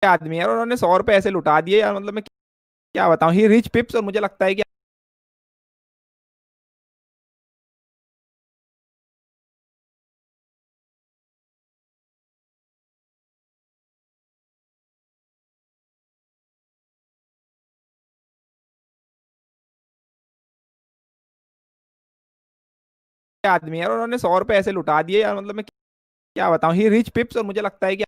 आदमी है और उन्होंने 100 रुपए ऐसे लुटा दिए यार। मतलब मैं क्या बताऊं, ही रिच पिप्स। और मुझे लगता है कि आदमी है और उन्होंने 100 रुपए ऐसे लुटा दिए यार। मतलब मैं क्या बताऊं, ही रिच पिप्स। और मुझे लगता है कि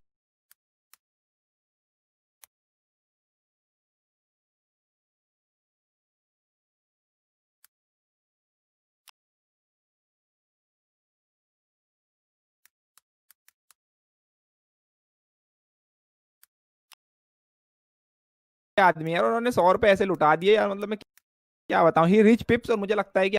आदमी है और उन्होंने 100 रुपए ऐसे लुटा दिए यार। मतलब मैं क्या बताऊं, ही रिच पिप्स। और मुझे लगता है कि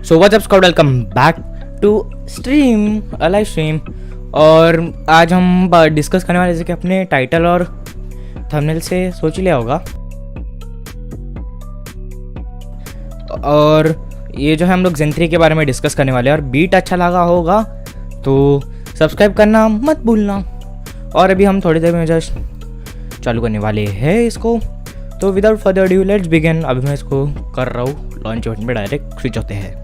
so what's up squad, welcome back to stream, live stream. और आज हम डिस्कस करने वाले, जैसे कि अपने टाइटल और थंबनेल से सोच ही लिया होगा। और ये जो है हम लोग Zen 3 के बारे में डिस्कस करने वाले हैं। और बीट अच्छा लगा होगा तो सब्सक्राइब करना मत भूलना। और अभी हम थोड़ी देर में जस्ट चालू करने वाले हैं इसको। तो without further due let's begin. अभी मैं इसको कर रहा हूँ लॉन्च बटन पे डायरेक्ट स्विच होते हैं।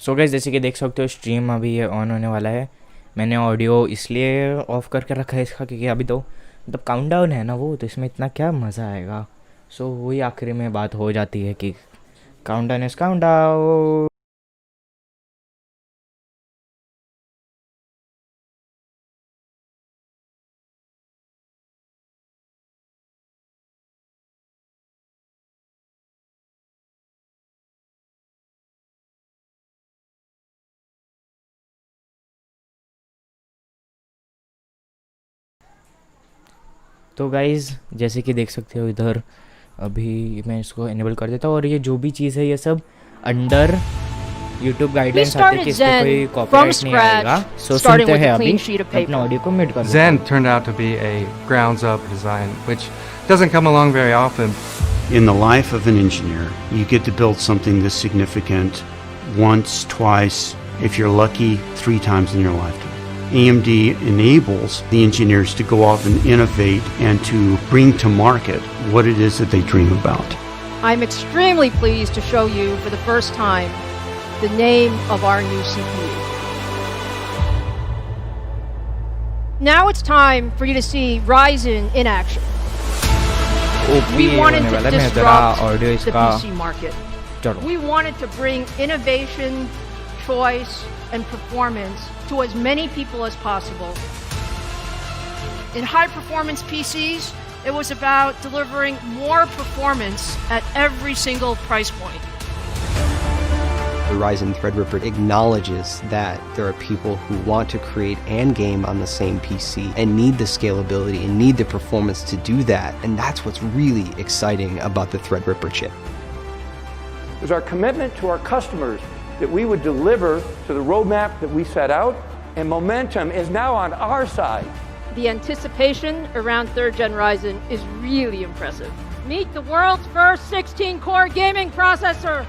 सो गाइस जैसे कि देख सकते हो स्ट्रीम अभी ये ऑन होने वाला है। मैंने ऑडियो इसलिए ऑफ करके रखा है इसका क्योंकि अभी तो मतलब काउंटडाउन है ना वो, तो इसमें इतना क्या मज़ा आएगा। सो वही आखिरी में बात हो जाती है कि काउंटडाउन इज काउंटडाउन। तो गाइज़ जैसे कि देख सकते हो इधर अभी मैं इसको इनेबल कर देता हूँ, और ये जो भी चीज़ है ये सब अंडर यूट्यूब गाइडलाइंस आते हैं कि इस पे कोई कॉपीराइट नहीं आएगा। सो सुनते हैं अभी, अपना ऑडियो को म्यूट कर देता Zen हूँ। turned out to be a grounds up design, which doesn't come along very often. In the life of an engineer, you get to build something this significant once, twice, if you're lucky, 3 times in your lifetime. AMD enables the engineers to go off and innovate and to bring to market what it is that they dream about. I'm extremely pleased to show you for the first time the name of our new CPU. Now it's time for you to see Ryzen in action. We wanted to disrupt the PC market. We wanted to bring innovation, choice, and performance to as many people as possible. In high-performance PCs, it was about delivering more performance at every single price point. The Ryzen Threadripper acknowledges that there are people who want to create and game on the same PC and need the scalability and need the performance to do that. And that's what's really exciting about the Threadripper chip. It was our commitment to our customers that we would deliver to the roadmap that we set out, and momentum is now on our side. The anticipation around 3rd Gen Ryzen is really impressive. Meet the world's first 16-core gaming processor.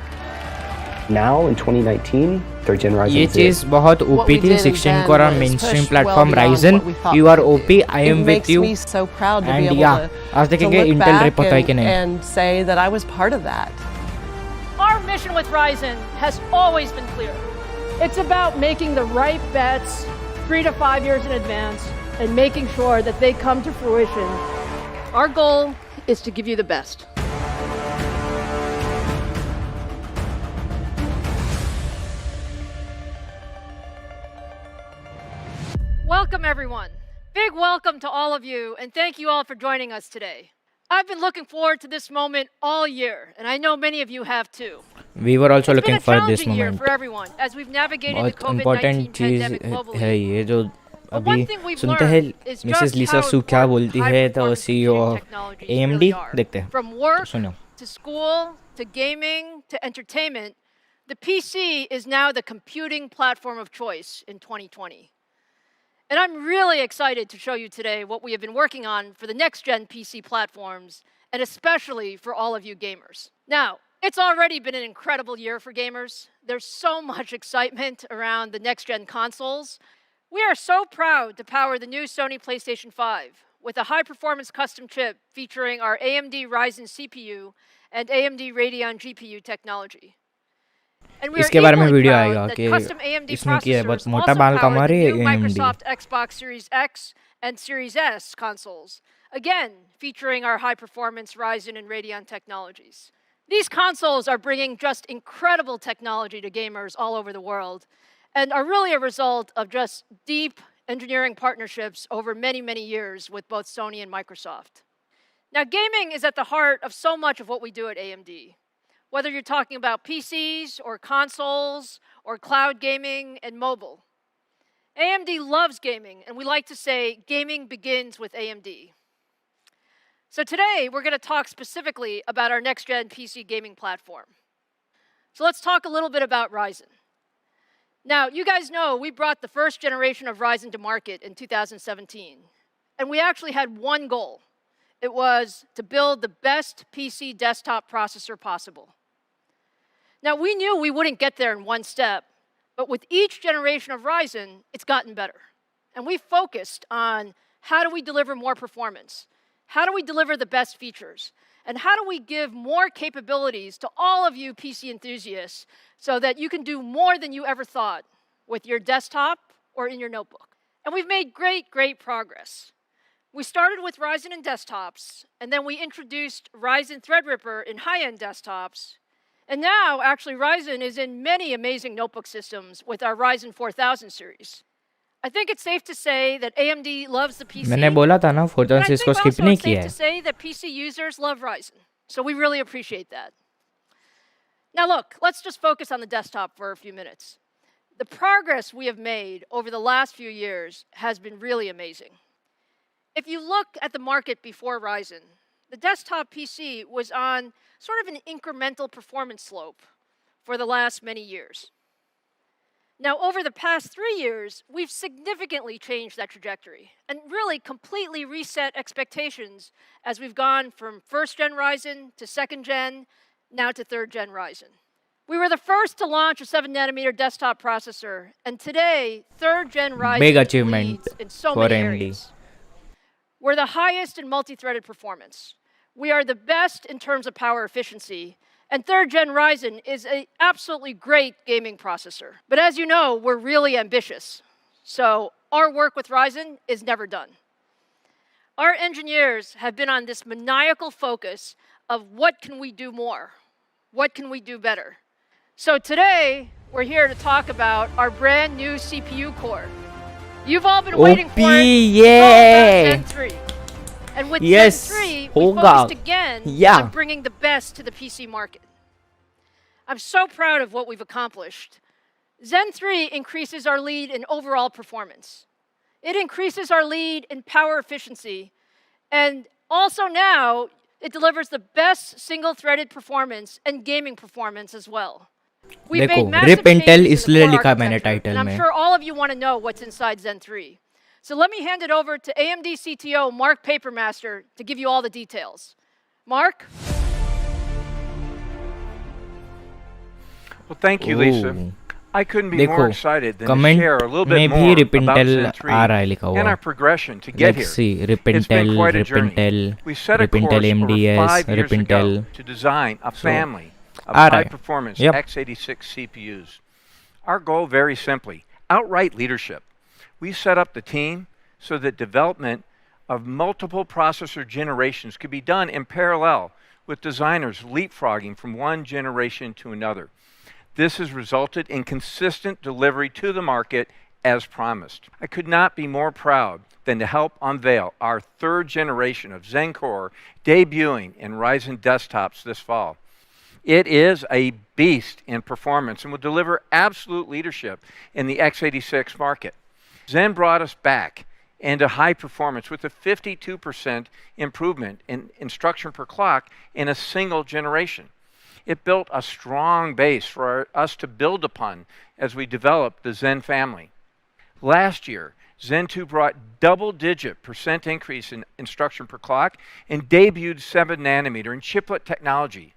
Now in 2019, 3rd Gen Ryzen ये Zen. चीज़ बहुत OP थी 16 core और mainstream platform Ryzen. You are OP, I am with you. so proud to be and able या to आज देखेंगे look Intel rib back होता है कि नहीं। and say that I was part of that. Our mission with Ryzen has always been clear. It's about making the right bets 3 to 5 years in advance and making sure that they come to fruition. Our goal is to give you the best. Welcome, everyone. Big welcome to all of you, and thank you all for joining us today. I've been looking forward to this moment all year, and I know many of you have too. We were also It's looking been a for this challenging year moment। for everyone as we've navigated the बहुत COVID-19 important चीज़ pandemic globally. है ये जो But अभी one thing we've सुनते हैं learned is Mrs just Lisa how सू क्या important बोलती है, तो high-performance CEO computing of technologies AMD really are. देखते हैं। From work सुनो। to school to gaming to entertainment, the PC is now the computing platform of choice in 2020. And I'm really excited to show you today what we have been working on for the next-gen PC platforms, and especially for all of you gamers. Now, it's already been an incredible year for gamers. There's so much excitement around the next-gen consoles. We are so proud to power the new Sony PlayStation 5 with a high-performance custom chip featuring our AMD Ryzen CPU and AMD Radeon GPU technology. And we are इसके बारे में equally video proud आएगा that कि custom AMD इसने किया है, बहुत processors मोटा also बाल power कमा the रही है new AMD। Microsoft Xbox Series X and Series S consoles, again featuring our high-performance Ryzen and Radeon technologies. These consoles are bringing just incredible technology to gamers all over the world and are really a result of just deep engineering partnerships over many, many years with both Sony and Microsoft. Now, gaming is at the heart of so much of what we do at AMD. Whether you're talking about PCs or consoles or cloud gaming and mobile. AMD loves gaming, and we like to say gaming begins with AMD. So today, we're going to talk specifically about our next-gen PC gaming platform. So let's talk a little bit about Ryzen. Now, you guys know we brought the first generation of Ryzen to market in 2017. And we actually had one goal. It was to build the best PC desktop processor possible. Now, we knew we wouldn't get there in one step, but with each generation of Ryzen, it's gotten better. And we focused on how do we deliver more performance? How do we deliver the best features? And how do we give more capabilities to all of you PC enthusiasts so that you can do more than you ever thought with your desktop or in your notebook? And we've made great progress. We started with Ryzen in desktops, and then we introduced Ryzen Threadripper in high-end desktops. And now, actually, Ryzen is in many amazing notebook systems with our Ryzen 4000 series. I think it's safe to say that AMD loves the PC. मैंने बोला था ना And 4000 I से इसको think skip also नहीं it's किया safe है. to say that PC users love Ryzen. So we really appreciate that. Now look, let's just focus on the desktop for a few minutes. The progress we have made over the last few years has been really amazing. If you look at the market before Ryzen, the desktop PC was on sort of an incremental performance slope for the last many years. Now, over the past 3 years, we've significantly changed that trajectory and really completely reset expectations as we've gone from first-gen Ryzen to second-gen, now to third-gen Ryzen. We were the first to launch a 7-nanometer desktop processor, and today, third-gen Ryzen Big achievement leads in so for many AMD. areas. We're the highest in multi-threaded performance. We are the best in terms of power efficiency, and third-gen Ryzen is an absolutely great gaming processor. But as you know, we're really ambitious. So our work with Ryzen is never done. Our engineers have been on this maniacal focus of what can we do more? What can we do better? So today, we're here to talk about our brand new CPU core. You've all been waiting for it. yeah. Zen 3. And with Yes, Zen 3, we hoga. focused again Yeah. on bringing the best to the PC market. I'm so proud of what we've accomplished. Zen 3 increases our lead in overall performance. It increases our lead in power efficiency. And also now, it delivers the best single-threaded performance and gaming performance as well. We've देखो, made massive RIP Intel changes in the इसलिए core लिखा मैंने architecture, title and I'm में. sure all of you want to know what's inside Zen 3. So let me hand it over to AMD CTO Mark Papermaster to give you all the details. Mark? Well, thank you, Lisa. Ooh. I couldn't be देखो, more excited than to comment share a little में bit भी more RIP about Intel Zen 3 आ रहा है लिखा हुआ. and our progression to get Let's here. see, RIP It's been Intel, quite a RIP journey. Intel, We set a RIP course Intel over MDS, 5 years RIP Intel. ago to design a family of आ रहा है. high-performance Yep. x86 CPUs. Our goal, very simply, outright leadership. We set up the team so that development of multiple processor generations could be done in parallel, with designers leapfrogging from one generation to another. This has resulted in consistent delivery to the market as promised. I could not be more proud than to help unveil our third generation of Zen Core debuting in Ryzen desktops this fall. It is a beast in performance and will deliver absolute leadership in the x86 market. Zen brought us back into high performance with a 52% improvement in instruction per clock in a single generation. It built a strong base for us to build upon as we developed the Zen family. Last year, Zen 2 brought double-digit % increase in instruction per clock and debuted 7-nanometer in chiplet technology.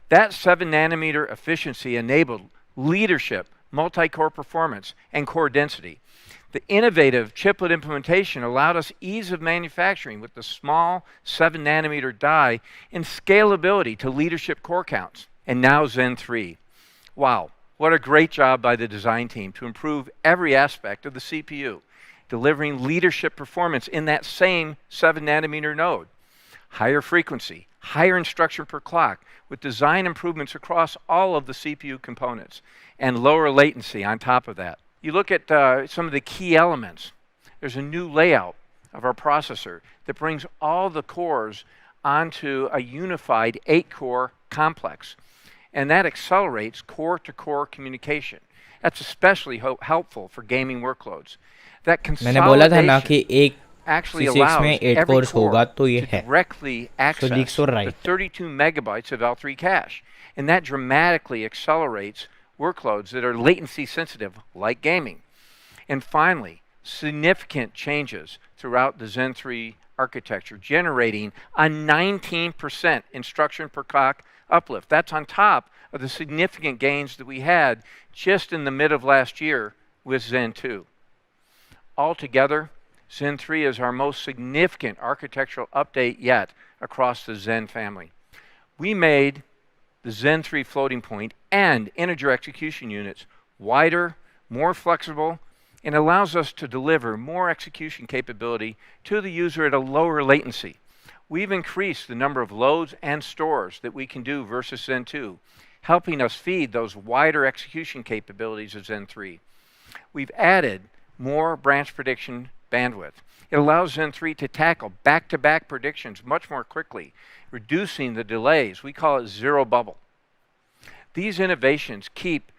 That 7-nanometer efficiency enabled leadership, multi-core performance, and core density. The innovative chiplet implementation allowed us ease of manufacturing with the small 7-nanometer die and scalability to leadership core counts. And now Zen 3. Wow, what a great job by the design team to improve every aspect of the CPU, delivering leadership performance in that same 7-nanometer node. Higher frequency, higher instruction per clock, with design improvements across all of the CPU components, and lower latency on top of that. You look at some of the key elements. There's a new layout of our processor that brings all the cores onto a unified 8-core complex. And that accelerates core-to-core communication. That's especially helpful for gaming workloads. That मैंने बोला था ना कि consolidation एक actually C6 allows में 8 every cores होगा core तो ये to है. directly access Geeks were the right. 32 megabytes of L3 cache. And that dramatically accelerates workloads that are latency sensitive, like gaming. And finally, significant changes throughout the Zen 3 architecture, generating a 19% instruction per clock uplift. That's on top of the significant gains that we had just in the mid of last year with Zen 2. Altogether, Zen 3 is our most significant architectural update yet across the Zen family. We made the Zen 3 floating point and integer execution units wider, more flexible, and allows us to deliver more execution capability to the user at a lower latency. We've increased the number of loads and stores that we can do versus Zen 2, helping us feed those wider execution capabilities of Zen 3. We've added more branch prediction bandwidth. It allows Zen 3 to tackle back-to-back predictions much more quickly, reducing the delays. We call it zero bubble. These innovations keep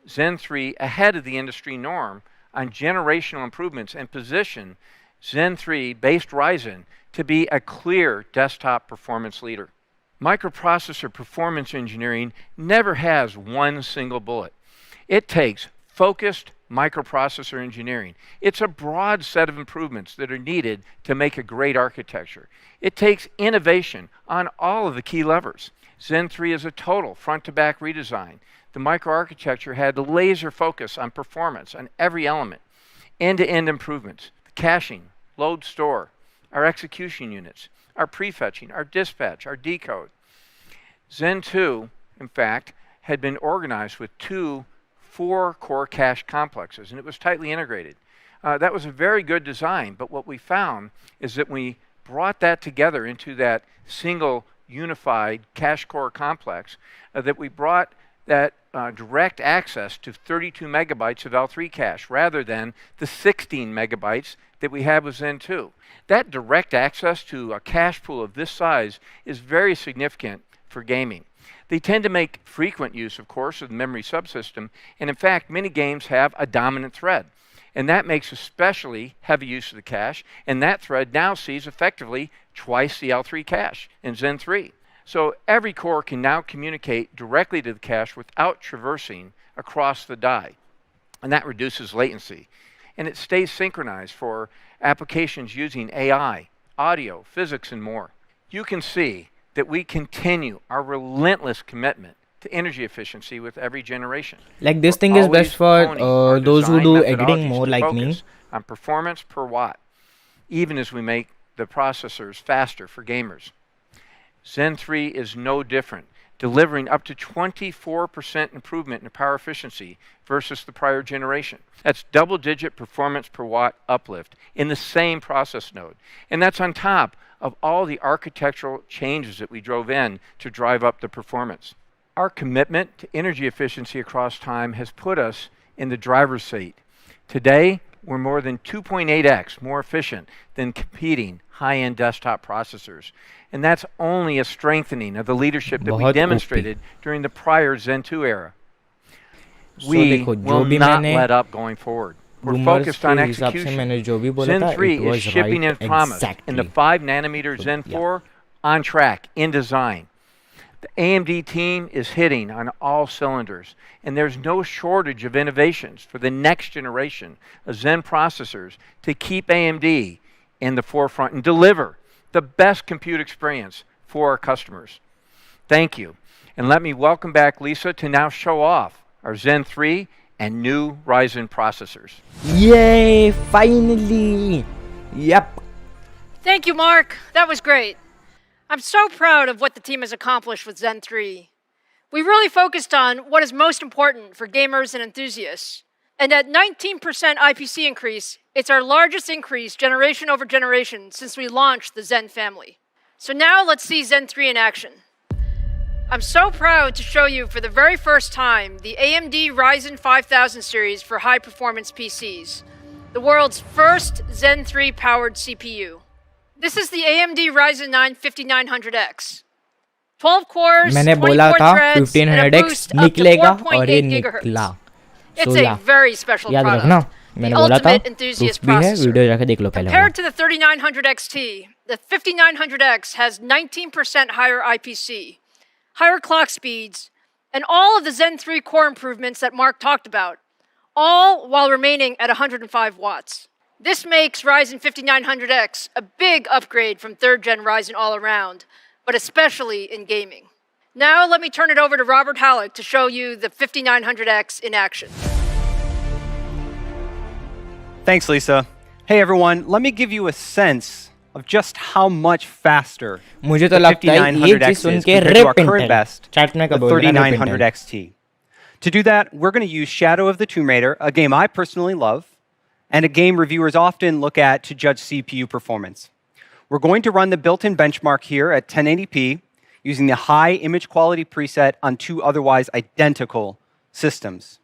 Zen 3 ahead of the industry norm on generational improvements and position Zen 3-based Ryzen to be a clear desktop performance leader. Microprocessor performance engineering never has one single bullet. It takes focused microprocessor engineering. It's a broad set of improvements that are needed to make a great architecture. It takes innovation on all of the key levers. Zen 3 is a total front-to-back redesign. The microarchitecture had laser focus on performance on every element. End-to-end improvements, caching, load store, our execution units, our prefetching, our dispatch, our decode. Zen 2, in fact, had been organized with 2 4-core cache complexes, and it was tightly integrated. That was a very good design, but what we found is that we brought that together into that single unified cache core complex, that we brought that direct access to 32 megabytes of L3 cache rather than the 16 megabytes that we have with Zen 2. That direct access to a cache pool of this size is very significant for gaming. They tend to make frequent use, of course, of the memory subsystem, and in fact, many games have a dominant thread. And that makes especially heavy use of the cache, and that thread now sees effectively twice the L3 cache in Zen 3. So every core can now communicate directly to the cache without traversing across the die, and that reduces latency. And it stays synchronized for applications using AI, audio, physics, and more. You can see that we continue our relentless commitment to energy efficiency with every generation. Like this We're thing is always best for honing our those who design do editing methodologies more to like me. focus on performance per watt, even as we make the processors faster for gamers. Zen 3 is no different, delivering up to 24% improvement in power efficiency versus the prior generation. That's double-digit performance per watt uplift in the same process node. And that's on top of all the architectural changes that we drove in to drive up the performance. Our commitment to energy efficiency across time has put us in the driver's seat. Today, we're more than 2.8x more efficient than competing high-end desktop processors. And that's only a strengthening of the leadership that we बहुत demonstrated during the prior Zen 2 era. So We देखो, will जो भी not मैंने let up going forward. We're rumors focused on के हिसाब से execution. मैंने जो भी बोला Zen था, 3 it is was shipping right in promise. In the exactly. 5 nanometer Zen 4, on track, in design. The AMD team is hitting on all cylinders, and there's no shortage of innovations for the next generation of Zen processors to keep AMD in the forefront and deliver the best compute experience for our customers. Thank you. And let me welcome back Lisa to now show off our Zen 3 and new Ryzen processors. Yay! Finally! Yep. Thank you, Mark. That was great. I'm so proud of what the team has accomplished with Zen 3. We really focused on what is most important for gamers and enthusiasts. And at 19% IPC increase, it's our largest increase generation over generation since we launched the Zen family. So now let's see Zen 3 in action. I'm so proud to show you for the very first time the AMD Ryzen 5000 series for high-performance PCs, the world's first Zen 3 powered CPU. This is the AMD Ryzen 9 5900X. 12 cores, मैंने 24 बोला था threads, and a 1500X boost up to निकलेगा और 4.8 ये gigahertz. निकला. It's So a yeah, very special याद product. रखना मैंने The बोला था ultimate enthusiast प्रूफ भी है processor. वीडियो जाके देख लो पहले Compared to the 3900 XT, the 5900X has 19% higher IPC, higher clock speeds, and all of the Zen 3 core improvements that Mark talked about, all while remaining at 105 watts. This makes Ryzen 5900X a big upgrade from 3rd gen Ryzen all around, but especially in gaming. Now let me turn it over to Robert Halleck to show you the 5900X in action. Thanks, Lisa. Hey, everyone. Let me give you a sense of just how much faster मुझे तो the लगता है ये 5900X चीज सुन is के compared to our रिप current Intel best, chat में the कब बोल रहा है रिप 3900 Intel XT. To do that, we're going to use Shadow of the Tomb Raider, a game I personally love, and a game reviewers often look at to judge CPU performance. We're going to run the built-in benchmark here at 1080p using the high image quality preset on two otherwise identical systems.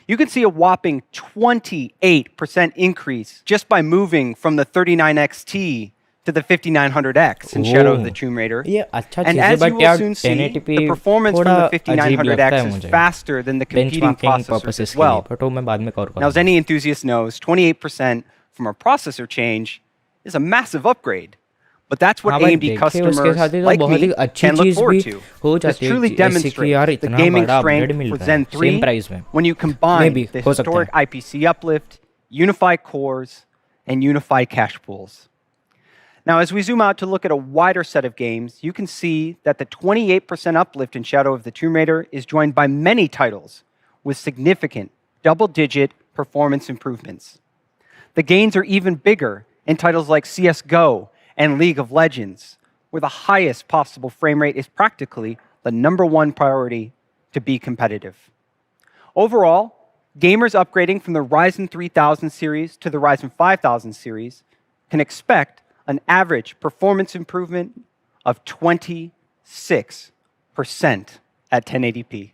You can see a whopping 28% increase just by moving from the 39XT to the 5900X in Shadow of the Tomb Raider. ये अच्छा And चीज है as you but will यार soon see, 1080p the performance from थोड़ा the अजीब लगता 5900X है is मुझे faster than the competing benchmarking processors purposes as के लिए well. बट वो मैं बाद में कवर Now, as करूंगा any enthusiast knows, 28% from a processor change is a massive upgrade. But that's what हाँ भाई AMD देखिए उसके customers साथ ही तो like बहुत ही me अच्छी can look चीज भी forward to. हो This जाती है truly ऐसे कि यार demonstrates the इतना gaming बड़ा अपग्रेड strength मिल for रहा Zen है सेम 3 प्राइस में when you combine Maybe, the हो सकता है historic IPC uplift, unified cores, and unified cache pools. Now, as we zoom out to look at a wider set of games, you can see that the 28% uplift in Shadow of the Tomb Raider is joined by many titles with significant double-digit performance improvements. The gains are even bigger in titles like CS:GO and League of Legends, where the highest possible frame rate is practically the #1 priority to be competitive. Overall, gamers upgrading from the Ryzen 3000 series to the Ryzen 5000 series can expect an average performance improvement of 26% at 1080p.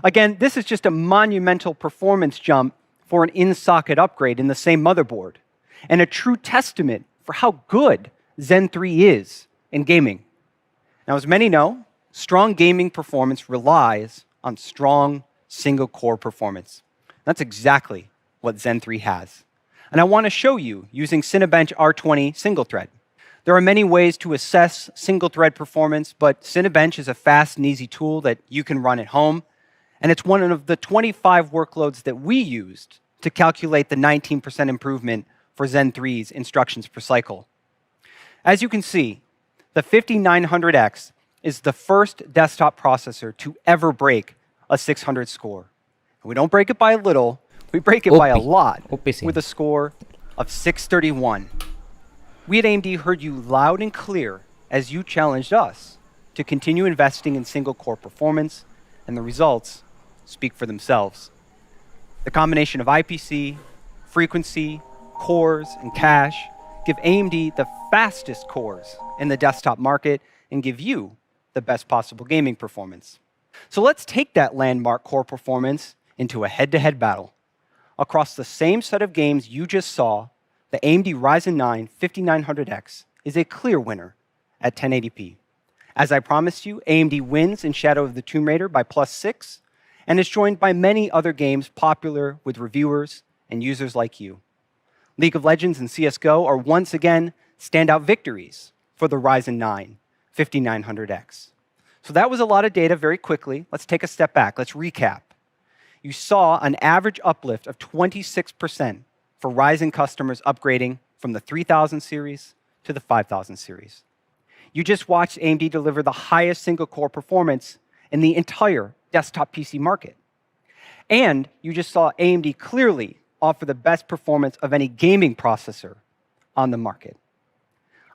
Again, this is just a monumental performance jump for an in-socket upgrade in the same motherboard, and a true testament for how good Zen 3 is in gaming. Now, as many know, strong gaming performance relies on strong single-core performance. That's exactly what Zen 3 has. And I want to show you using Cinebench R20 single-thread. There are many ways to assess single-thread performance, but Cinebench is a fast and easy tool that you can run at home, and it's one of the 25 workloads that we used to calculate the 19% improvement for Zen 3's instructions per cycle. As you can see, the 5900X is the first desktop processor to ever break a 600 score. And we don't break it by a little, we break it by a lot with a score of 631. We at AMD heard you loud and clear as you challenged us to continue investing in single-core performance, and the results speak for themselves. The combination of IPC, frequency, cores, and cache give AMD the fastest cores in the desktop market and give you the best possible gaming performance. So let's take that landmark core performance into a head-to-head battle. Across the same set of games you just saw, the AMD Ryzen 9 5900X is a clear winner at 1080p. As I promised you, AMD wins in Shadow of the Tomb Raider by +6, and is joined by many other games popular with reviewers and users like you. League of Legends and CS:GO are once again standout victories for the Ryzen 9 5900X. So that was a lot of data very quickly. Let's take a step back. Let's recap. You saw an average uplift of 26% for Ryzen customers upgrading from the 3000 series to the 5000 series. You just watched AMD deliver the highest single-core performance in the entire desktop PC market. And you just saw AMD clearly offer the best performance of any gaming processor on the market.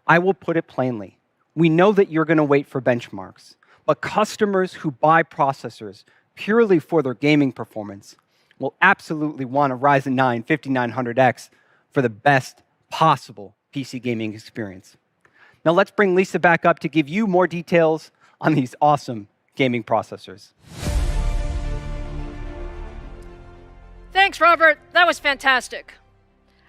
I will put it plainly. We know that you're going to wait for benchmarks, but customers who buy processors purely for their gaming performance will absolutely want a Ryzen 9 5900X for the best possible PC gaming experience. Now let's bring Lisa back up to give you more details on these awesome gaming processors. Thanks, Robert. That was fantastic.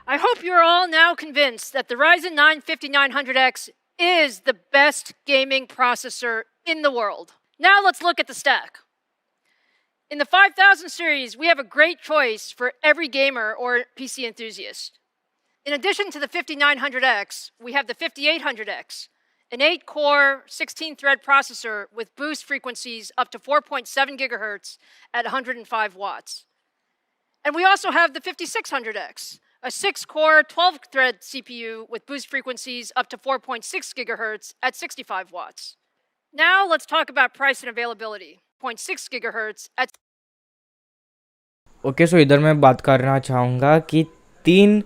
I hope you're all now convinced that the Ryzen 9 5900X is the best gaming processor in the world. Now let's look at the stack. In the 5000 series, we have a great choice for every gamer or PC enthusiast. In addition to the 5900X, we have the 5800X, an 8-core, 16-thread processor with boost frequencies up to 4.7 gigahertz at 105 watts. And we also have the 5600X, a 6-core, 12-thread CPU with boost frequencies up to 4.6 gigahertz at 65 watts. Now let's talk about price and availability. 0.6 gigahertz at okay so इधर मैं बात करना चाहूँगा कि 3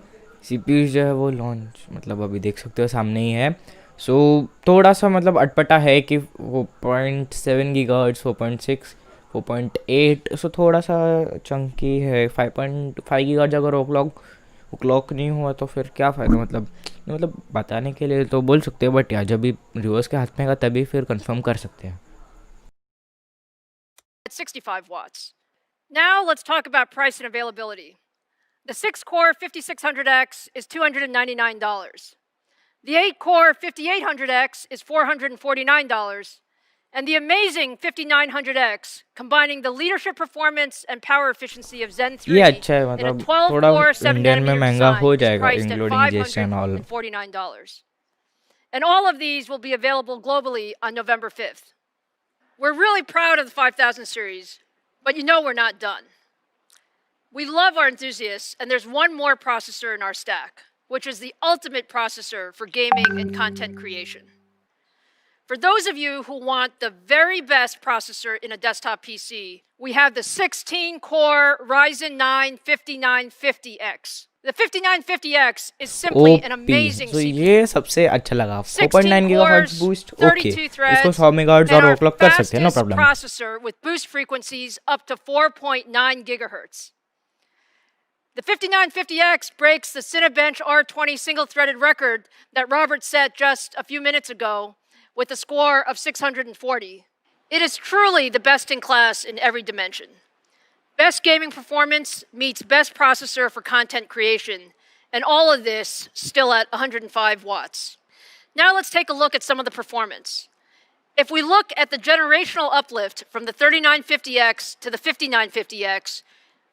CPU जो है वो launch मतलब अभी देख सकते हो सामने ही है. सो थोड़ा सा मतलब अटपटा है कि वो 0.7 गीगाहर्ट्ज़ 4.6 4.8 सो थोड़ा सा चंकी है. 5.5 गीगाहर्ट्ज़ अगर क्लॉक नहीं हुआ तो फिर क्या फ़ायदा. मतलब बताने के लिए तो बोल सकते हैं बट यार जब भी रिवर्स के हाथ में आएगा तभी फिर कंफर्म कर सकते हैं. At 65 watts. Now let's talk about price and availability. The 6-core 5600X is $299. The 8-core 5800X is $449. And the amazing 5900X, combining the leadership performance and power efficiency of Zen 3 ये अच्छा है in a मतलब 12-core थोड़ा 7 Indian में nanometer महंगा design हो is जाएगा priced at including GST and all. $549. And all of these will be available globally on November 5th. We're really proud of the 5000 series, but you know we're not done. We love our enthusiasts, and there's one more processor in our stack, which is the ultimate processor for gaming and content creation. For those of you who want the very best processor in a desktop PC, we have the 16-core Ryzen 9 5950X. The 5950X is simply an amazing तो CPU. ये सबसे अच्छा लगा. 4.9 16 gigahertz cores, boost. 32 okay threads, इसको 100 megahertz and और our overclock कर सकते हैं. No fastest problem. processor with boost frequencies up to 4.9 gigahertz. The 5950X breaks the Cinebench R20 single-threaded record that Robert set just a few minutes ago with a score of 640. It is truly the best in class in every dimension. Best gaming performance meets best processor for content creation, and all of this still at 105 watts. Now let's take a look at some of the performance. If we look at the generational uplift from the 3950X to the 5950X,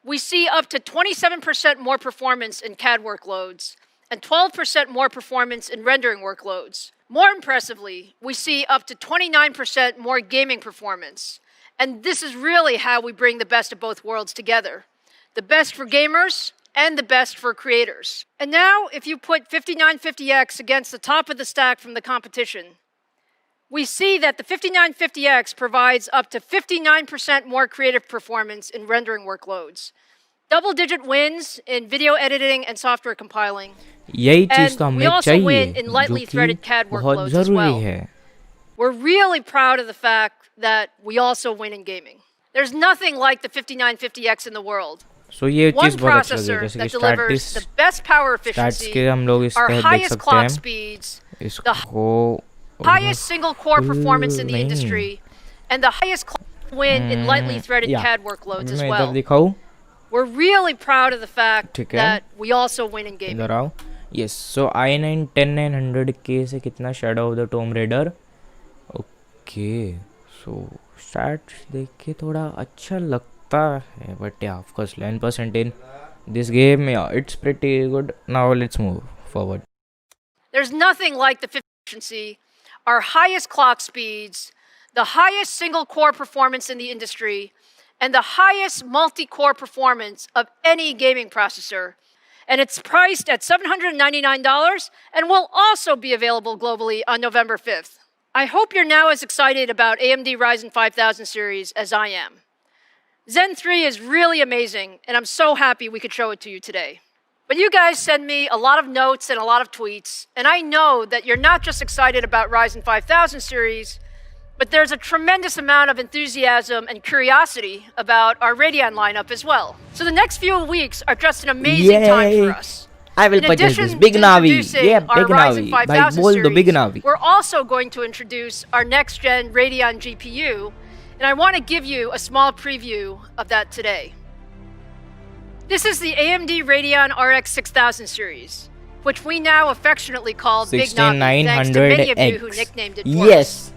we see up to 27% more performance in CAD workloads and 12% more performance in rendering workloads. More impressively, we see up to 29% more gaming performance. And this is really how we bring the best of both worlds together. The best for gamers and the best for creators. And now, if you put 5950X against the top of the stack from the competition, we see that the 5950X provides up to 59% more creative performance in rendering workloads, double-digit wins in video editing and software compiling, यही चीज़ तो and we हमें also win in चाहिए lightly जो threaded कि CAD बहुत workloads as ज़रूरी well. है. We're really proud of the fact that we also win in gaming. There's nothing like the 5950X in the world. सो ये One चीज़ बहुत अच्छी लगी. processor जैसे कि that delivers the best power stats efficiency, के हम लोग इस our पे देख highest सकते clock हैं. speeds, इसको highest single core performance in the नहीं. industry, and the highest clock win in lightly threaded या CAD workloads as मैं इधर well. दिखाऊँ. We're really proud of the fact ठीक है. that we also win in gaming. इधर आओ. Yes so i9 10900K से कितना shadow of the tomb raider. Okay so stats देख के थोड़ा अच्छा लगता है but yeah of course 9% in this game. Yeah it's pretty good. Now let's move forward. There's nothing like the efficiency, our highest clock speeds, the highest single core performance in the industry, and the highest multi-core performance of any gaming processor. And it's priced at $799 and will also be available globally on November 5th. I hope you're now as excited about AMD Ryzen 5000 series as I am. Zen 3 is really amazing, and I'm so happy we could show it to you today. But you guys send me a lot of notes and a lot of tweets, and I know that you're not just excited about Ryzen 5000 series, but there's a tremendous amount of enthusiasm and curiosity about our Radeon lineup as well. So the next few weeks are just an amazing time for us. I will In purchase addition this big to navi. introducing Yeah, our big Ryzen navi. 5000 भाई बोल दो big series, navi. we're also going to introduce our next-gen Radeon GPU, and I want to give you a small preview of that today. This is the AMD Radeon RX 6000 series, which we now affectionately call Big Navi, thanks to many of you who 16900X. nicknamed it for us. Yes,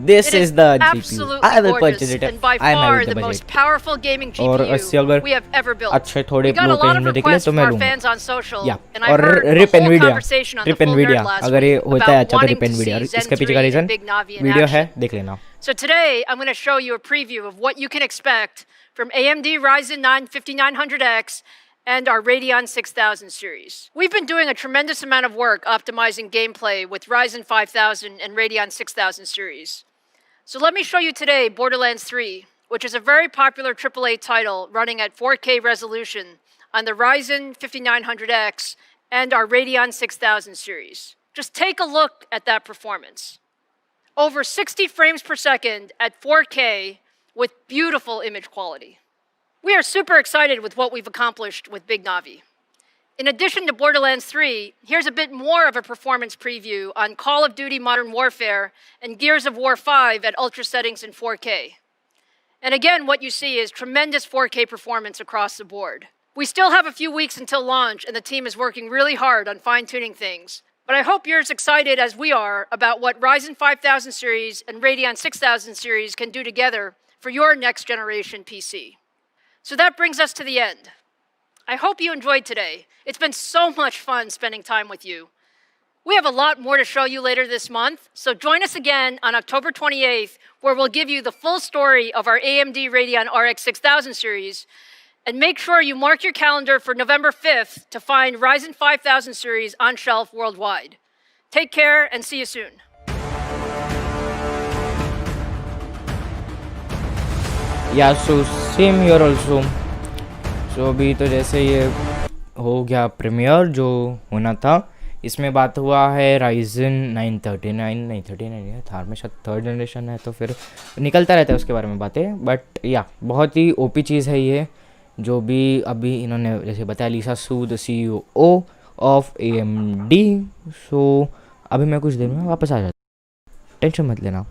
this It is the GPU. absolutely I will gorgeous purchase it. and by I am far having the the most budget. powerful gaming और अस्सी GPU अगर we have ever built. अच्छे थोड़े We got a लो lot पेन of में निकले requests तो from मैं our लूँगा. fans on social, या and I और heard a रिप whole Nvidia conversation on the रिप full एनवीडिया nerd last अगर ये week होता है about अच्छा तो wanting रिप to एनवीडिया see Zen इसके पीछे 3 का and reason Big Navi in video है action. देख लेना. So today I'm going to show you a preview of what you can expect from AMD Ryzen 9 5900X and our Radeon 6000 series. We've been doing a tremendous amount of work optimizing gameplay with Ryzen 5000 and Radeon 6000 series. So let me show you today Borderlands 3, which is a very popular AAA title running at 4K resolution on the Ryzen 5900X and our Radeon 6000 series. Just take a look at that performance. Over 60 frames per second at 4K with beautiful image quality. We are super excited with what we've accomplished with Big Navi. In addition to Borderlands 3, here's a bit more of a performance preview on Call of Duty Modern Warfare and Gears of War 5 at ultra settings in 4K. And again, what you see is tremendous 4K performance across the board. We still have a few weeks until launch, and the team is working really hard on fine-tuning things. But I hope you're as excited as we are about what Ryzen 5000 series and Radeon 6000 series can do together for your next generation PC. So that brings us to the end. I hope you enjoyed today. It's been so much fun spending time with you. We have a lot more to show you later this month, so join us again on October 28th, where we'll give you the full story of our AMD Radeon RX 6000 series. And make sure you mark your calendar for November 5th to find Ryzen 5000 series on shelf worldwide. Take care and see you soon. या so same year also. सो अभी तो जैसे ये हो गया premiere जो होना था, इसमें बात हुआ है Ryzen 939 नहीं 39 है, थार में शायद थर्ड जनरेशन है, तो फिर निकलता रहता है उसके बारे में बातें. बट या बहुत ही ओपी चीज़ है ये, जो भी अभी इन्होंने जैसे बताया, लीसा सू द CEO ऑफ AMD. सो अभी मैं कुछ देर में वापस आ जाता, टेंशन मत लेना.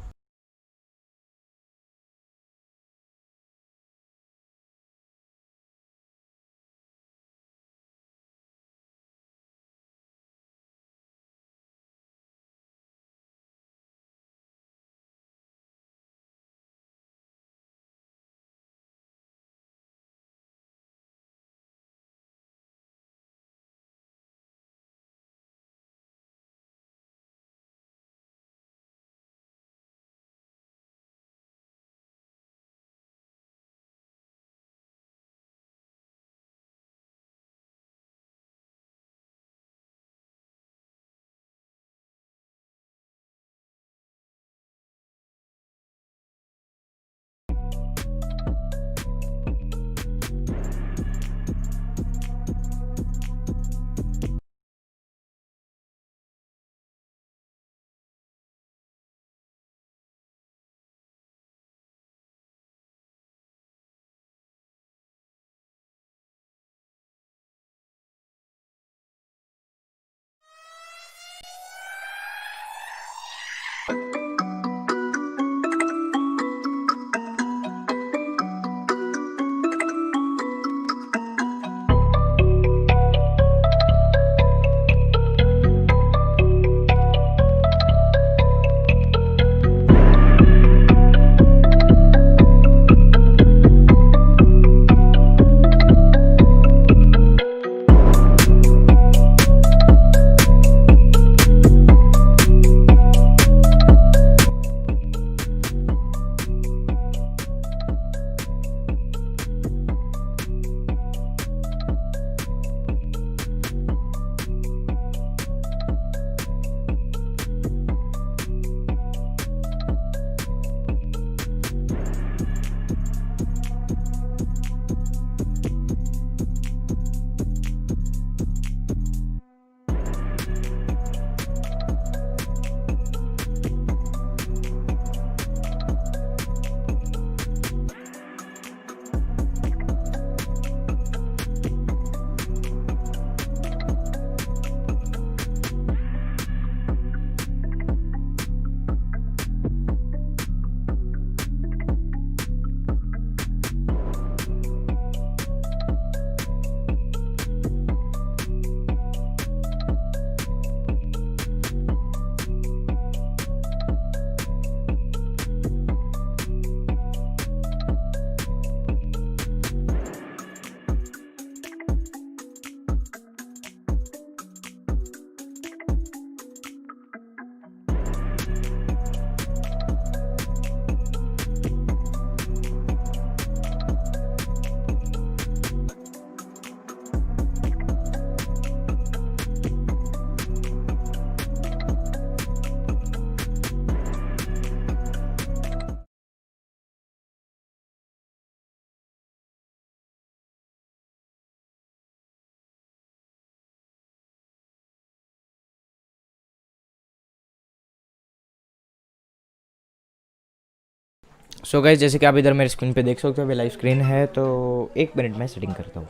सो गाइस जैसे कि आप इधर मेरे स्क्रीन पे देख सकते हो, अभी लाइव स्क्रीन है, तो 1 मिनट में सेटिंग करता हूँ।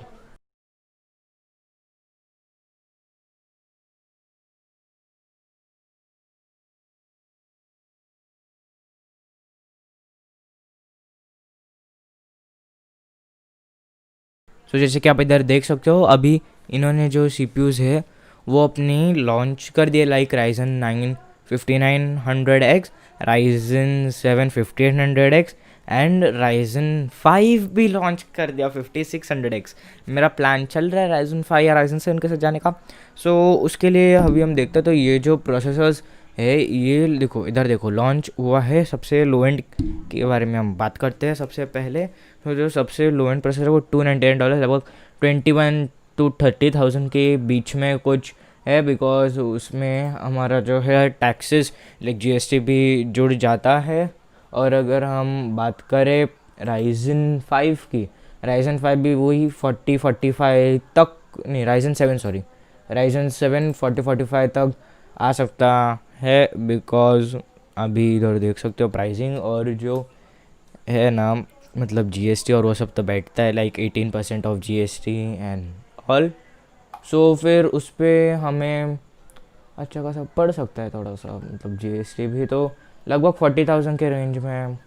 सो जैसे कि आप इधर देख सकते हो, अभी इन्होंने जो CPUs है वो अपनी लॉन्च कर दिए, like Ryzen 9 5900X, Ryzen 7 5800X and Ryzen 5 भी लॉन्च कर दिया 5600X। मेरा प्लान चल रहा है Ryzen 5 या Ryzen 7 के साथ जाने का। सो उसके लिए अभी हम देखते हैं, तो ये जो प्रोसेसर्स है, ये देखो इधर देखो, लॉन्च हुआ है। सबसे लो एंड के बारे में हम बात करते हैं सबसे पहले। तो जो सबसे लो एंड प्रोसेसर है वो $299, लगभग 21 to 30,000 के बीच में कुछ है, बिकॉज उसमें हमारा जो है टैक्सेस लाइक GST भी जुड़ जाता है। और अगर हम बात करें Ryzen 5 की, Ryzen 5 भी वही 40-45 तक, नहीं Ryzen 7 सॉरी, Ryzen 7 40-45 तक आ सकता है, बिकॉज अभी इधर देख सकते हो प्राइसिंग और जो है ना, मतलब GST और वो सब तो बैठता है, like 18% of GST and all. So फिर उस पर हमें अच्छा खासा पड़ सकता है थोड़ा सा, मतलब GST भी तो लगभग 40,000 के रेंज में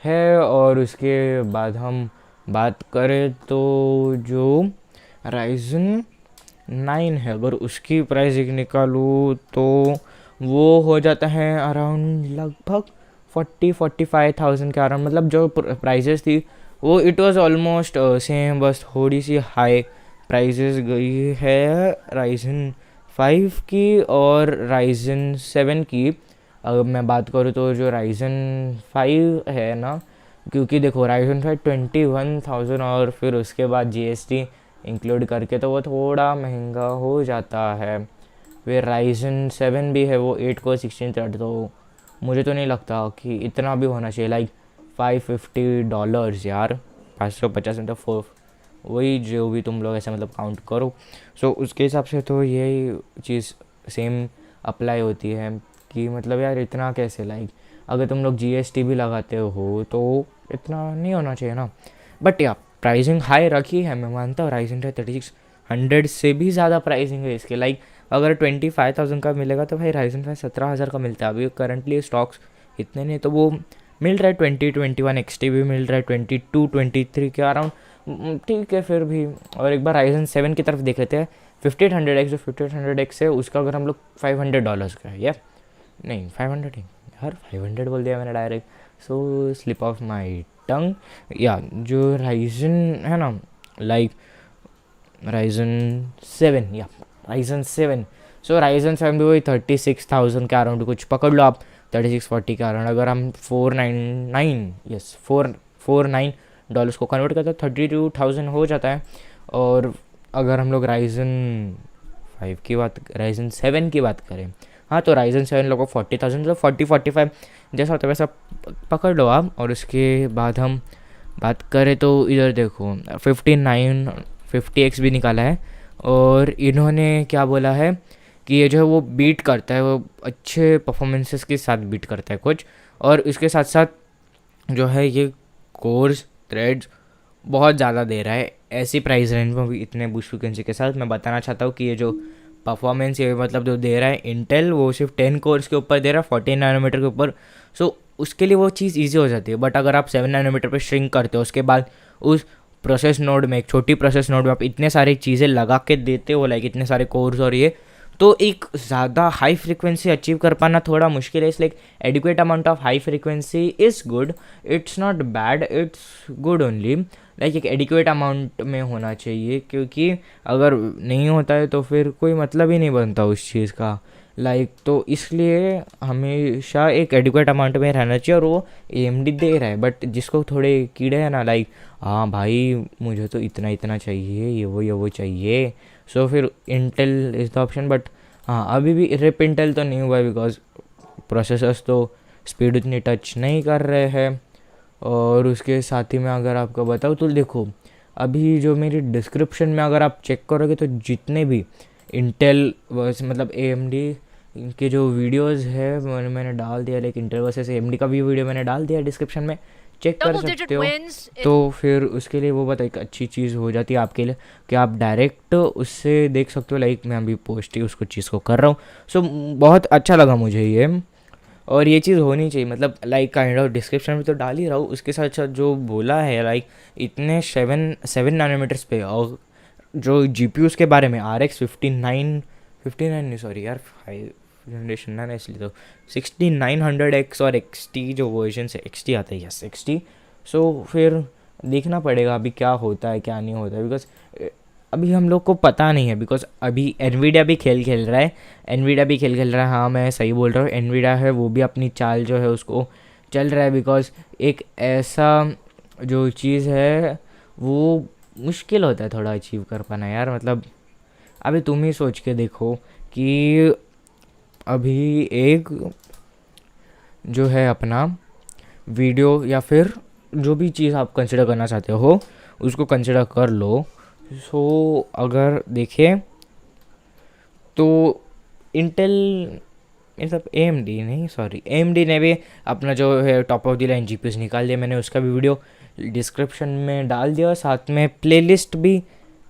है। और उसके बाद हम बात करें तो जो Ryzen 9 है, अगर उसकी प्राइसिंग निकालूँ तो वो हो जाता है अराउंड लगभग 40-45,000 के अराउंड। मतलब जो प्राइजेस थी वो इट वाज ऑलमोस्ट सेम, बस थोड़ी सी हाई प्राइजेस गई है Ryzen 5 की और Ryzen 7 की। अगर मैं बात करूँ तो जो Ryzen 5 है ना, क्योंकि देखो Ryzen 5 21,000 और फिर उसके बाद GST इंक्लूड करके तो वो थोड़ा महंगा हो जाता है। फिर Ryzen 7 भी है, वो 8 को 16 थ्रेड, तो मुझे तो नहीं लगता कि इतना भी होना चाहिए, लाइक $550 यार, 550 मतलब 4, वही जो भी तुम लोग ऐसे मतलब काउंट करो। सो उसके हिसाब से तो यही चीज़ सेम अप्लाई होती है कि मतलब यार इतना कैसे, लाइक अगर तुम लोग GST भी लगाते हो तो इतना नहीं होना चाहिए ना। बट या प्राइसिंग हाई रखी है, मैं मानता हूँ Ryzen 3600 से भी ज़्यादा प्राइसिंग है इसके। लाइक अगर 25,000 का मिलेगा तो भाई Ryzen 5 17,000 का मिलता है। अभी करंटली स्टॉक्स इतने नहीं, तो वो मिल रहा है 2021 XT भी मिल रहा है 22-23 के अराउंड, ठीक है फिर भी। और एक बार Ryzen 7 की तरफ देख लेते हैं। 5800X जो 5800X है उसका अगर हम लोग $500 का है, या नहीं 500 ही यार, 500 बोल दिया मैंने डायरेक्ट, so slip of my tongue. Yeah जो Ryzen है ना, लाइक Ryzen 7, या Ryzen 7, सो Ryzen 7 भी वही 36,000 के अराउंड कुछ पकड़ लो आप, 3640 के अराउंड। अगर हम 449 को कन्वर्ट करते हैं 32,000 हो जाता है। और अगर हम लोग Ryzen 5 की बात, Ryzen 7 की बात करें, हाँ तो Ryzen 7 लोगों को 40,000 मतलब 40-45 जैसा होता है वैसा पकड़ लो आप। और उसके बाद हम बात करें तो इधर देखो 5950X भी निकाला है, और इन्होंने क्या बोला है कि ये जो है वो बीट करता है, वो अच्छे परफॉर्मेंसेस के साथ बीट करता है कुछ। और इसके साथ साथ जो है ये कोर्स थ्रेड्स बहुत ज़्यादा दे रहा है ऐसी प्राइस रेंज में भी, इतने बूस्ट फ्रिक्वेंसी के साथ। मैं बताना चाहता हूँ कि ये जो परफॉर्मेंस ये मतलब जो दे रहा है इंटेल, वो सिर्फ 10 कोर्स के ऊपर दे रहा है, 14 नैनोमीटर के ऊपर। सो उसके लिए वो चीज़ ईजी हो जाती है। बट अगर आप 7 नैनोमीटर पर श्रिंक करते हो, उसके बाद उस प्रोसेस नोड में, एक छोटी प्रोसेस नोड में आप इतने सारी चीज़ें लगा के देते हो, लाइक इतने सारे कोर्स और ये, तो एक ज़्यादा हाई फ्रिक्वेंसी अचीव कर पाना थोड़ा मुश्किल है। इसलिए adequate amount of high frequency is good, it's not bad, it's good only. Like एक एडिक्वेट अमाउंट में होना चाहिए, क्योंकि अगर नहीं होता है तो फिर कोई मतलब ही नहीं बनता उस चीज़ का, लाइक तो इसलिए हमेशा एक एडिक्वेट अमाउंट में रहना चाहिए। और वो AMD दे रहा है, बट जिसको थोड़े कीड़े हैं ना, लाइक हाँ भाई मुझे तो इतना इतना चाहिए, ये वो चाहिए, सो फिर Intel is the option. But हाँ अभी भी रिप इंटेल तो नहीं हुआ है, बिकॉज प्रोसेसर्स तो स्पीड उतनी टच नहीं कर रहे हैं। और उसके साथ ही मैं अगर आपको बताऊँ तो देखो, अभी जो मेरी डिस्क्रिप्शन में अगर आप चेक करोगे तो जितने भी इंटेल मतलब AMD के जो वीडियोस है मैंने डाल दिया, लाइक इंटेल वर्सेस AMD का भी वीडियो मैंने डाल दिया डिस्क्रिप्शन में, चेक कर Double digit सकते हो। wins in तो फिर उसके लिए वो बहुत एक अच्छी चीज़ हो जाती है आपके लिए कि आप डायरेक्ट उससे देख सकते हो। लाइक मैं अभी पोस्ट ही उसको चीज़ को कर रहा हूँ। सो बहुत अच्छा लगा मुझे ये, और ये चीज़ होनी चाहिए। मतलब लाइक काइंड ऑफ डिस्क्रिप्शन में तो डाल ही रहा हूँ, उसके साथ साथ जो बोला है लाइक इतने 7 नैनोमीटर्स पे, और जो जी के बारे में RX 59 नहीं सॉरी यार 5 जनरेशन ना इसलिए तो 6900X और XT जो वर्जन से XT आता है, यस XT। सो फिर देखना पड़ेगा अभी क्या होता है क्या नहीं होता है, बिकॉज अभी हम लोग को पता नहीं है। बिकॉज अभी एनवीडिया भी खेल रहा है, हाँ मैं सही बोल रहा हूँ, एनवीडिया है वो भी अपनी चाल जो है उसको चल रहा है। बिकॉज एक ऐसा जो चीज़ है वो मुश्किल होता है थोड़ा अचीव कर पाना यार। मतलब अभी तुम ही सोच के देखो कि अभी एक जो है अपना वीडियो या फिर जो भी चीज़ आप कंसिडर करना चाहते हो उसको कंसिडर कर लो। सो अगर देखें तो इंटेल, मतलब AMD नहीं सॉरी AMD ने भी अपना जो है top of the line GPUs निकाल दिया। मैंने उसका भी वीडियो डिस्क्रिप्शन में डाल दिया, साथ में प्लेलिस्ट भी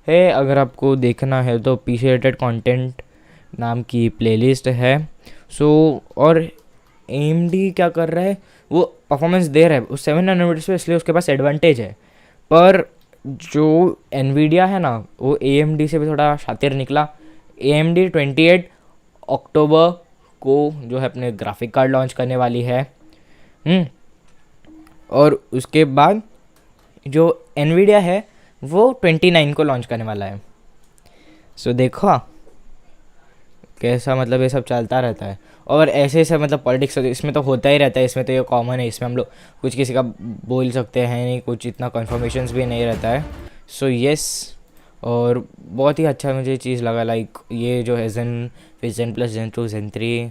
है अगर आपको देखना है तो, PC रिलेटेड कंटेंट नाम की प्लेलिस्ट है। सो और AMD क्या कर रहा है, वो परफॉर्मेंस दे रहा है उस 7 नैनोमीटर्स पे, इसलिए उसके पास एडवांटेज है। पर जो एनवीडिया है ना वो AMD से भी थोड़ा शातिर निकला। AMD 28 अक्टूबर को जो है अपने ग्राफिक कार्ड लॉन्च करने वाली है। और उसके बाद जो एनवीडिया है वो 29 को लॉन्च करने वाला है। सो देखो कैसा, मतलब ये सब चलता रहता है। और ऐसे ऐसे मतलब पॉलिटिक्स इसमें तो होता ही रहता है, इसमें तो ये कॉमन है, इसमें हम लोग कुछ किसी का बोल सकते हैं नहीं, कुछ इतना कन्फर्मेशंस भी नहीं रहता है। सो येस, और बहुत ही अच्छा मुझे चीज़ लगा लाइक ये जो है Zen, फिर Zen प्लस Zen 2 Zen 3।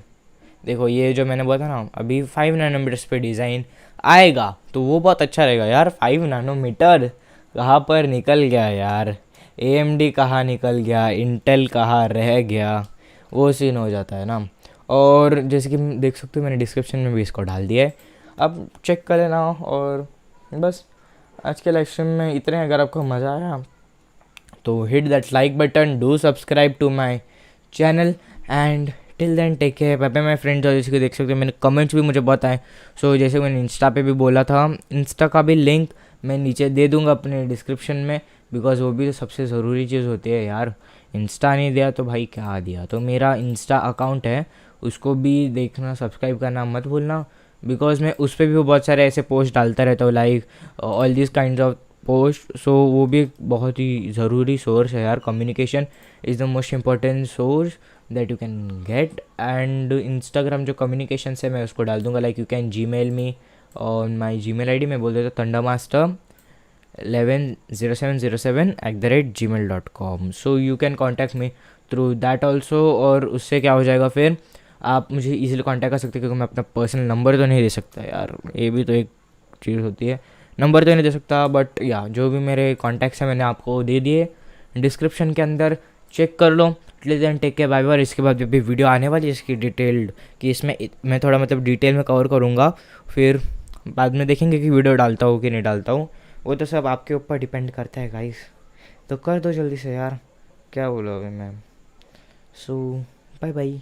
देखो ये जो मैंने बोला था ना अभी 5 नैनोमीटर्स पे डिज़ाइन आएगा तो वो बहुत अच्छा रहेगा यार। 5 नैनोमीटर कहाँ पर निकल गया यार, AMD कहाँ निकल गया, इंटेल कहाँ रह गया, वो सीन हो जाता है ना। और जैसे कि देख सकते हो मैंने डिस्क्रिप्शन में भी इसको डाल दिया है, अब चेक कर लेना। और बस आज के लाइव स्ट्रीम में इतने, अगर आपको मज़ा आया तो hit that like button, do subscribe to my channel and till then take care, bye bye my friends. और जैसे कि देख सकते हो मैंने कमेंट्स भी मुझे बहुत आए। सो जैसे मैंने इंस्टा पे भी बोला था, इंस्टा का भी लिंक मैं नीचे दे दूंगा अपने डिस्क्रिप्शन में, बिकॉज वो भी तो सबसे ज़रूरी चीज़ होती है यार। इंस्टा नहीं दिया तो भाई क्या दिया। तो मेरा इंस्टा अकाउंट है उसको भी देखना, सब्सक्राइब करना मत भूलना, बिकॉज मैं उस पर भी बहुत सारे ऐसे पोस्ट डालता रहता हूँ like all this kind of post. So वो भी एक बहुत ही ज़रूरी सोर्स है यार। Communication is the most important source that you can get. And Instagram जो कम्युनिकेशन है मैं उसको डाल दूंगा, like you can Gmail me on my Gmail ID मैं बोल देता thundermaster110707@gmail.com। So you can contact me through that also. और उससे क्या हो जाएगा फिर आप मुझे ईजिली कॉन्टैक्ट कर सकते हैं, क्योंकि मैं अपना पर्सनल नंबर तो नहीं दे सकता यार, ये भी तो एक चीज़ होती है, नंबर तो नहीं दे सकता। बट या जो भी मेरे कॉन्टैक्ट्स हैं मैंने आपको दे दिए डिस्क्रिप्शन के अंदर, चेक कर लो। Till then take care, bye bye. इसके बाद जब भी वीडियो आने वाली है इसकी डिटेल्ड, कि इसमें मैं थोड़ा मतलब डिटेल में कवर करूँगा, फिर बाद में देखेंगे कि वीडियो डालता हूँ कि नहीं डालता हूँ, वो तो सब आपके ऊपर डिपेंड करता है गाइस। तो कर दो जल्दी से यार, क्या बोलो अभी मैं। सो बाय बाय।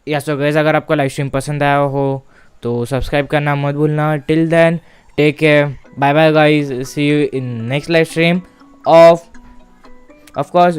या सो गाइस, अगर आपको लाइव स्ट्रीम पसंद आया हो तो सब्सक्राइब करना मत भूलना. Till then take care, bye bye guys, see you in next live stream of course